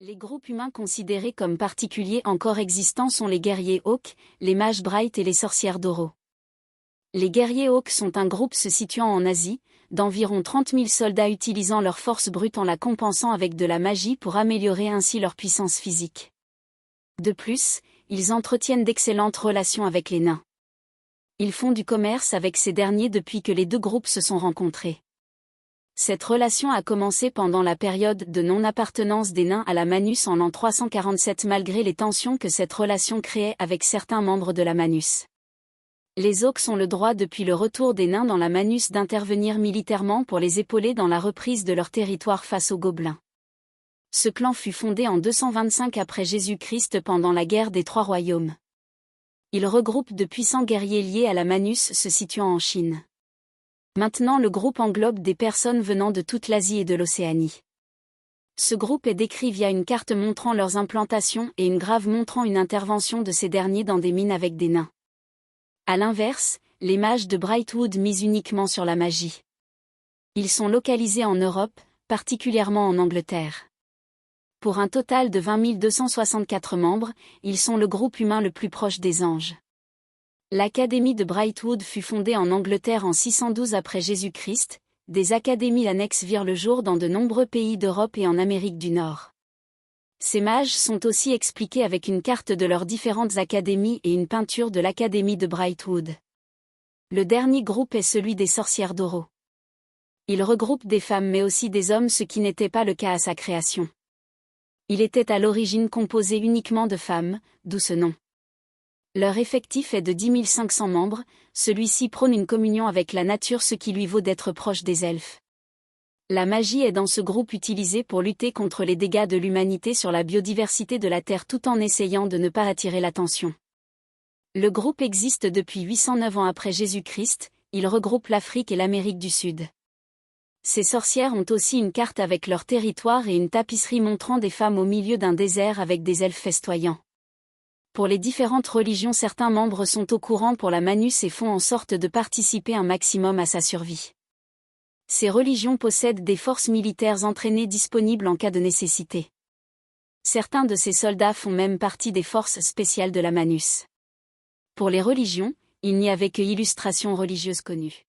Les groupes humains considérés comme particuliers encore existants sont les guerriers Hawk, les mages Bright et les sorcières d'Oro. Les guerriers Hawk sont un groupe se situant en Asie, d'environ 30 000 soldats utilisant leur force brute en la compensant avec de la magie pour améliorer ainsi leur puissance physique. De plus, ils entretiennent d'excellentes relations avec les nains. Ils font du commerce avec ces derniers depuis que les deux groupes se sont rencontrés. Cette relation a commencé pendant la période de non-appartenance des nains à la Manus en l'an 347 malgré les tensions que cette relation créait avec certains membres de la Manus. Les Hawks ont le droit depuis le retour des nains dans la Manus d'intervenir militairement pour les épauler dans la reprise de leur territoire face aux Gobelins. Ce clan fut fondé en 225 après Jésus-Christ pendant la guerre des Trois Royaumes. Il regroupe de puissants guerriers liés à la Manus se situant en Chine. Maintenant le groupe englobe des personnes venant de toute l'Asie et de l'Océanie. Ce groupe est décrit via une carte montrant leurs implantations et une grave montrant une intervention de ces derniers dans des mines avec des nains. À l'inverse, les mages de Brightwood misent uniquement sur la magie. Ils sont localisés en Europe, particulièrement en Angleterre. Pour un total de 20 264 membres, ils sont le groupe humain le plus proche des anges. L'Académie de Brightwood fut fondée en Angleterre en 612 après Jésus-Christ. Des académies annexes virent le jour dans de nombreux pays d'Europe et en Amérique du Nord. Ces mages sont aussi expliqués avec une carte de leurs différentes académies et une peinture de l'Académie de Brightwood. Le dernier groupe est celui des sorcières d'Oro. Il regroupe des femmes mais aussi des hommes, ce qui n'était pas le cas à sa création. Il était à l'origine composé uniquement de femmes, d'où ce nom. Leur effectif est de 10 500 membres, celui-ci prône une communion avec la nature ce qui lui vaut d'être proche des elfes. La magie est dans ce groupe utilisée pour lutter contre les dégâts de l'humanité sur la biodiversité de la Terre tout en essayant de ne pas attirer l'attention. Le groupe existe depuis 809 ans après Jésus-Christ, il regroupe l'Afrique et l'Amérique du Sud. Ces sorcières ont aussi une carte avec leur territoire et une tapisserie montrant des femmes au milieu d'un désert avec des elfes festoyants. Pour les différentes religions, certains membres sont au courant pour la Manus et font en sorte de participer un maximum à sa survie. Ces religions possèdent des forces militaires entraînées disponibles en cas de nécessité. Certains de ces soldats font même partie des forces spéciales de la Manus. Pour les religions, il n'y avait que illustrations religieuses connues.